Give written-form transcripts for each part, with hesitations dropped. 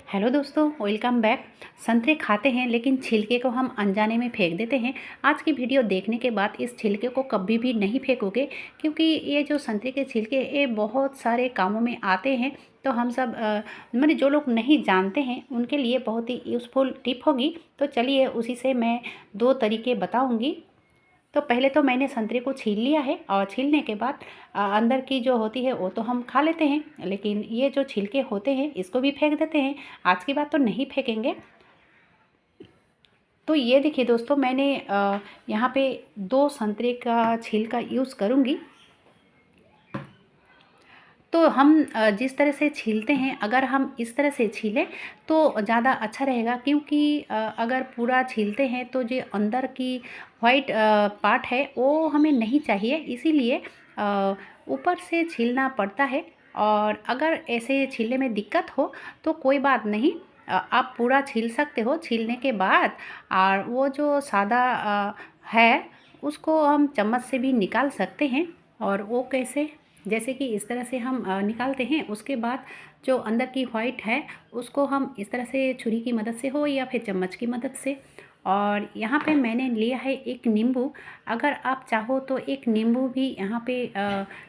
Hello दोस्तों, welcome back. संतरे खाते हैं लेकिन छिलके को हम अनजाने में फेंक देते हैं। आज की वीडियो देखने के बाद इस छिलके को कभी भी नहीं फेंकोगे, क्योंकि ये जो संतरे के छिलके ये बहुत सारे कामों में आते हैं। तो हम सब मैंने जो लोग नहीं जानते हैं उनके लिए बहुत ही यूज़फुल टिप होगी। तो चलिए उसी से मैं दो तरीके बताऊँगी। तो पहले तो मैंने संतरे को छील लिया है और छीलने के बाद अंदर की जो होती है वो तो हम खा लेते हैं, लेकिन ये जो छिलके होते हैं इसको भी फेंक देते हैं। आज की बात तो नहीं फेंकेंगे। तो ये देखिए दोस्तों, मैंने यहाँ पे 2 संतरे का छिलका यूज़ करूँगी। तो हम जिस तरह से छीलते हैं, अगर हम इस तरह से छीलें तो ज़्यादा अच्छा रहेगा, क्योंकि अगर पूरा छीलते हैं तो जो अंदर की वाइट पार्ट है वो हमें नहीं चाहिए, इसीलिए ऊपर से छीलना पड़ता है। और अगर ऐसे छीलने में दिक्कत हो तो कोई बात नहीं, आप पूरा छील सकते हो। छीलने के बाद और वो जो सादा है उसको हम चम्मच से भी निकाल सकते हैं। और वो कैसे, जैसे कि इस तरह से हम निकालते हैं, उसके बाद जो अंदर की वाइट है उसको हम इस तरह से छुरी की मदद से हो या फिर चम्मच की मदद से। और यहाँ पे मैंने लिया है एक नींबू। अगर आप चाहो तो एक नींबू भी यहाँ पे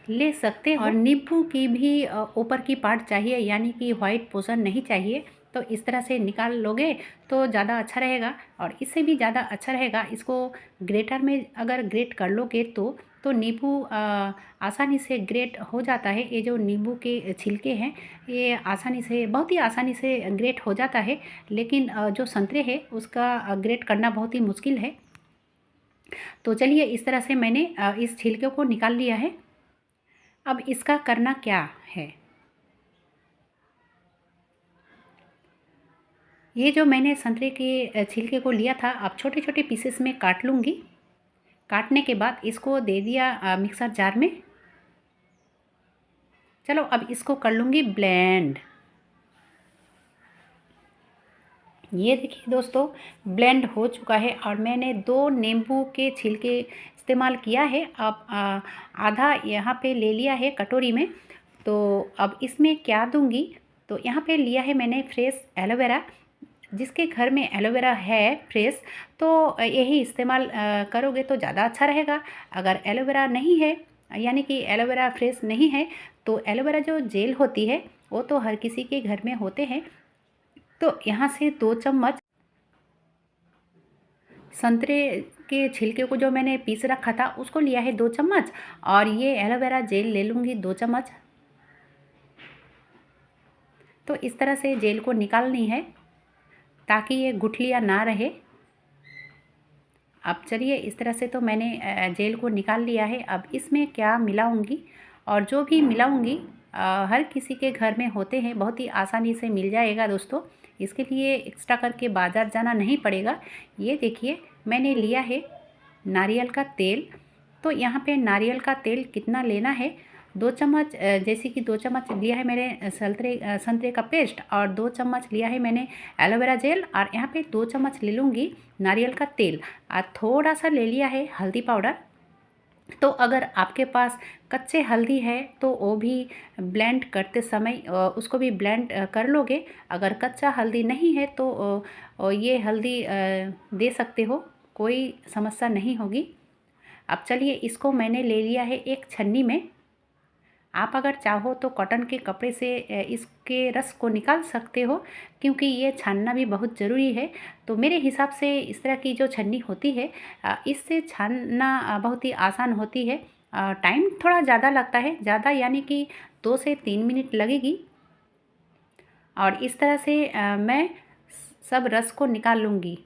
ले सकते हो। और नींबू की भी ऊपर की पार्ट चाहिए, यानी कि वाइट पोर्शन नहीं चाहिए। तो इस तरह से निकाल लोगे तो ज़्यादा अच्छा रहेगा। और इससे भी ज़्यादा अच्छा रहेगा, इसको ग्रेटर में अगर ग्रेट कर लोगे तो नींबू आसानी से ग्रेट हो जाता है। ये जो नींबू के छिलके हैं ये आसानी से, बहुत ही आसानी से ग्रेट हो जाता है। लेकिन जो संतरे है उसका ग्रेट करना बहुत ही मुश्किल है। तो चलिए, इस तरह से मैंने इस छिलके को निकाल लिया है। अब इसका करना क्या है, ये जो मैंने संतरे के छिलके को लिया था, अब छोटे छोटे पीसेस में काट लूँगी। काटने के बाद इसको दे दिया मिक्सर जार में। चलो अब इसको कर लूँगी ब्लेंड। ये देखिए दोस्तों, ब्लेंड हो चुका है और मैंने 2 नींबू के छिलके इस्तेमाल किया है। अब आधा यहाँ पे ले लिया है कटोरी में। तो अब इसमें क्या दूँगी, तो यहाँ पे लिया है मैंने फ्रेश एलोवेरा। जिसके घर में एलोवेरा है फ्रेश, तो यही इस्तेमाल करोगे तो ज़्यादा अच्छा रहेगा। अगर एलोवेरा नहीं है, यानी कि एलोवेरा फ्रेश नहीं है, तो एलोवेरा जो जेल होती है वो तो हर किसी के घर में होते हैं। तो यहाँ से 2 चम्मच संतरे के छिलके को जो मैंने पीस रखा था उसको लिया है 2 चम्मच। और ये एलोवेरा जेल ले लूँगी 2 चम्मच। तो इस तरह से जेल को निकालनी है ताकि ये गुठलियाँ ना रहे। अब चलिए, इस तरह से तो मैंने जेल को निकाल लिया है। अब इसमें क्या मिलाऊंगी, और जो भी मिलाऊंगी हर किसी के घर में होते हैं, बहुत ही आसानी से मिल जाएगा दोस्तों। इसके लिए एक्स्ट्रा करके बाज़ार जाना नहीं पड़ेगा। ये देखिए, मैंने लिया है नारियल का तेल। तो यहाँ पे नारियल का तेल कितना लेना है, 2 चम्मच, जैसे कि 2 चम्मच लिया है मैंने संतरे का पेस्ट, और 2 चम्मच लिया है मैंने एलोवेरा जेल, और यहाँ पे 2 चम्मच ले लूँगी नारियल का तेल। और थोड़ा सा ले लिया है हल्दी पाउडर। तो अगर आपके पास कच्चे हल्दी है तो वो भी ब्लेंड करते समय उसको भी ब्लेंड कर लोगे। अगर कच्चा हल्दी नहीं है तो ये हल्दी दे सकते हो, कोई समस्या नहीं होगी। अब चलिए, इसको मैंने ले लिया है एक छन्नी में। आप अगर चाहो तो कॉटन के कपड़े से इसके रस को निकाल सकते हो, क्योंकि ये छानना भी बहुत ज़रूरी है। तो मेरे हिसाब से इस तरह की जो छन्नी होती है इससे छानना बहुत ही आसान होती है। टाइम थोड़ा ज़्यादा लगता है, ज़्यादा यानी कि 2 से 3 मिनट लगेगी। और इस तरह से मैं सब रस को निकाल लूँगी।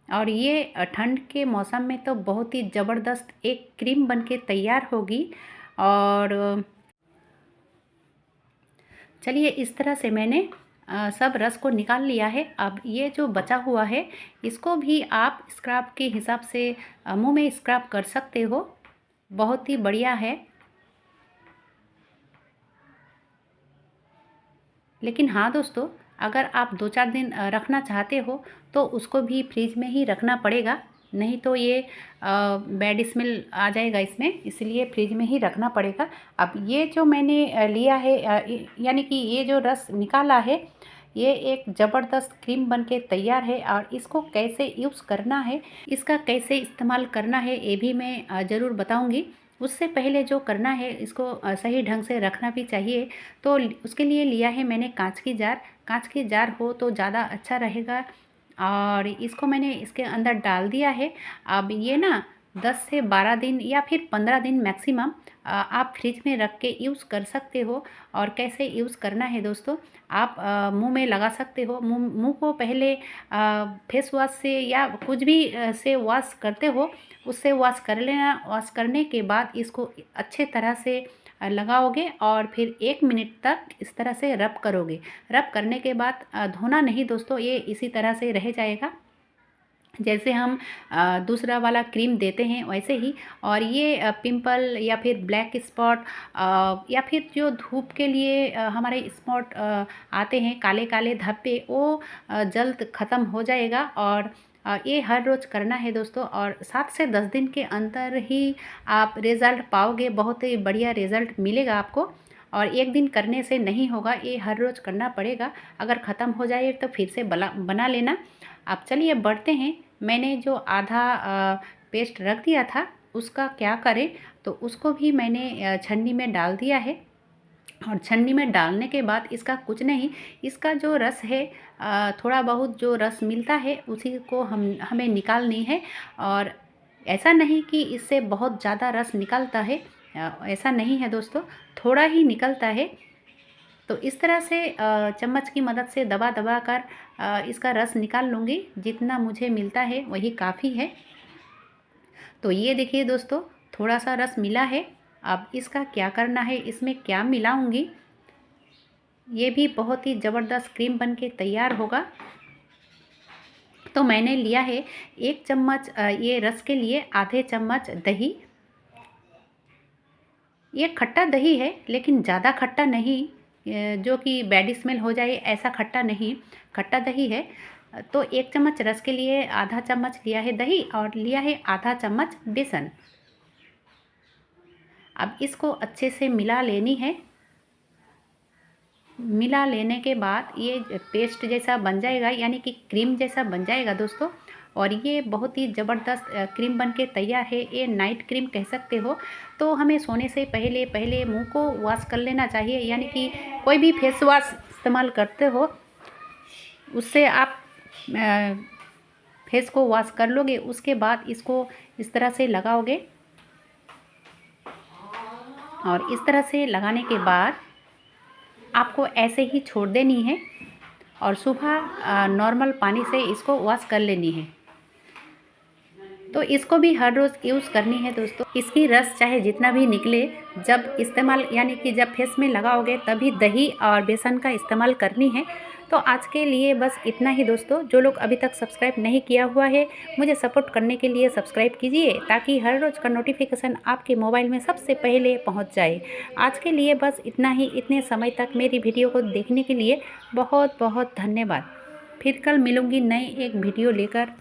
और ये ठंड के मौसम में तो बहुत ही ज़बरदस्त एक क्रीम बनके तैयार होगी। और चलिए, इस तरह से मैंने सब रस को निकाल लिया है। अब ये जो बचा हुआ है इसको भी आप स्क्रब के हिसाब से मुंह में स्क्रब कर सकते हो, बहुत ही बढ़िया है। लेकिन हाँ दोस्तों, अगर आप 2-4 दिन रखना चाहते हो तो उसको भी फ्रिज में ही रखना पड़ेगा, नहीं तो ये बैड स्मेल आ जाएगा इसमें, इसलिए फ्रिज में ही रखना पड़ेगा। अब ये जो मैंने लिया है यानी कि ये जो रस निकाला है, ये एक ज़बरदस्त क्रीम बनके तैयार है। और इसको कैसे यूज़ करना है, इसका कैसे इस्तेमाल करना है, ये भी मैं ज़रूर बताऊंगी। उससे पहले जो करना है, इसको सही ढंग से रखना भी चाहिए। तो उसके लिए लिया है मैंने कांच की जार। कांच की जार हो तो ज़्यादा अच्छा रहेगा। और इसको मैंने इसके अंदर डाल दिया है। अब ये ना 10 से 12 दिन या फिर 15 दिन मैक्सिमम आप फ्रिज में रख के यूज़ कर सकते हो। और कैसे यूज़ करना है दोस्तों, आप मुंह में लगा सकते हो। मुंह को पहले फेस वॉश से या कुछ भी से वॉश करते हो, उससे वॉश कर लेना। वॉश करने के बाद इसको अच्छे तरह से लगाओगे और फिर 1 मिनट तक इस तरह से रब करोगे। रब करने के बाद धोना नहीं दोस्तों, ये इसी तरह से रह जाएगा जैसे हम दूसरा वाला क्रीम देते हैं वैसे ही। और ये पिंपल या फिर ब्लैक स्पॉट या फिर जो धूप के लिए हमारे स्पॉट आते हैं, काले काले धब्बे, वो जल्द ख़त्म हो जाएगा। और ये हर रोज़ करना है दोस्तों। और 7 से 10 दिन के अंदर ही आप रिज़ल्ट पाओगे, बहुत ही बढ़िया रिज़ल्ट मिलेगा आपको। और एक दिन करने से नहीं होगा, ये हर रोज़ करना पड़ेगा। अगर ख़त्म हो जाए तो फिर से बना लेना। अब चलिए बढ़ते हैं। मैंने जो आधा पेस्ट रख दिया था, उसका क्या करें, तो उसको भी मैंने छन्नी में डाल दिया है। और छन्नी में डालने के बाद इसका कुछ नहीं, इसका जो रस है, थोड़ा बहुत जो रस मिलता है उसी को हमें निकालनी है। और ऐसा नहीं कि इससे बहुत ज़्यादा रस निकलता है, ऐसा नहीं है दोस्तों, थोड़ा ही निकलता है। तो इस तरह से चम्मच की मदद से दबा दबा कर इसका रस निकाल लूँगी। जितना मुझे मिलता है वही काफ़ी है। तो ये देखिए दोस्तों, थोड़ा सा रस मिला है। अब इसका क्या करना है, इसमें क्या मिलाऊंगी, ये भी बहुत ही ज़बरदस्त क्रीम बनके तैयार होगा। तो मैंने लिया है 1 चम्मच, ये रस के लिए आधे चम्मच दही। ये खट्टा दही है लेकिन ज़्यादा खट्टा नहीं, जो कि बैड स्मेल हो जाए ऐसा खट्टा नहीं, खट्टा दही है। तो 1 चम्मच रस के लिए आधा चम्मच लिया है दही और लिया है आधा चम्मच बेसन। अब इसको अच्छे से मिला लेनी है। मिला लेने के बाद ये पेस्ट जैसा बन जाएगा, यानी कि क्रीम जैसा बन जाएगा दोस्तों। और ये बहुत ही ज़बरदस्त क्रीम बनके तैयार है। ये नाइट क्रीम कह सकते हो। तो हमें सोने से पहले मुंह को वॉश कर लेना चाहिए, यानी कि कोई भी फेस वॉश इस्तेमाल करते हो उससे आप फेस को वॉश कर लोगे। उसके बाद इसको इस तरह से लगाओगे। और इस तरह से लगाने के बाद आपको ऐसे ही छोड़ देनी है और सुबह नॉर्मल पानी से इसको वॉश कर लेनी है। तो इसको भी हर रोज़ यूज़ करनी है दोस्तों। इसकी रस चाहे जितना भी निकले, जब इस्तेमाल यानी कि जब फेस में लगाओगे तभी दही और बेसन का इस्तेमाल करनी है। तो आज के लिए बस इतना ही दोस्तों। जो लोग अभी तक सब्सक्राइब नहीं किया हुआ है, मुझे सपोर्ट करने के लिए सब्सक्राइब कीजिए, ताकि हर रोज़ का नोटिफिकेशन आपके मोबाइल में सबसे पहले पहुंच जाए। आज के लिए बस इतना ही। इतने समय तक मेरी वीडियो को देखने के लिए बहुत बहुत धन्यवाद। फिर कल मिलूँगी नए एक वीडियो लेकर।